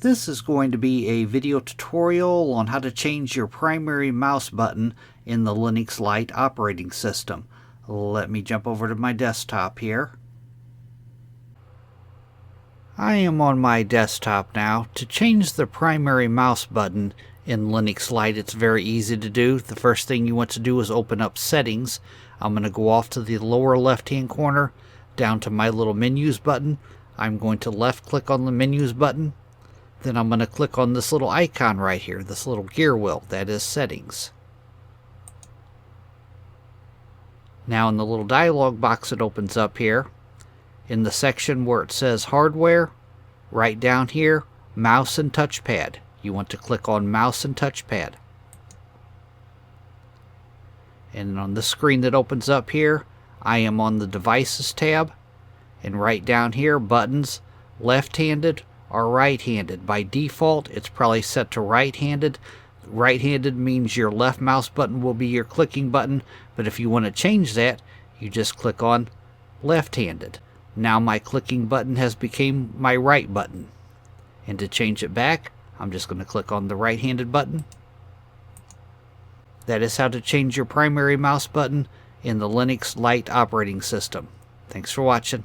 This is going to be a video tutorial on how to change your primary mouse button in the Linux Lite operating system. Let me jump over to my desktop here. I am on my desktop now. To change the primary mouse button in Linux Lite, it's very easy to do. The first thing you want to do is open up Settings. I'm going to go off to the lower left hand corner down to my little Menus button. I'm going to left click on the Menus button. Then I'm going to click on this little icon right here, this little gear wheel, that is Settings. Now in the little dialog box that opens up here, in the section where it says Hardware, right down here, Mouse and Touchpad. You want to click on Mouse and Touchpad. And on the screen that opens up here, I am on the Devices tab, and right down here, Buttons, left-handed or right-handed. By default, it's probably set to right-handed. Right-handed means your left mouse button will be your clicking button, but if you want to change that, you just click on left-handed. Now my clicking button has become my right button. And to change it back, I'm just going to click on the right-handed button. That is how to change your primary mouse button in the Linux Lite operating system. Thanks for watching.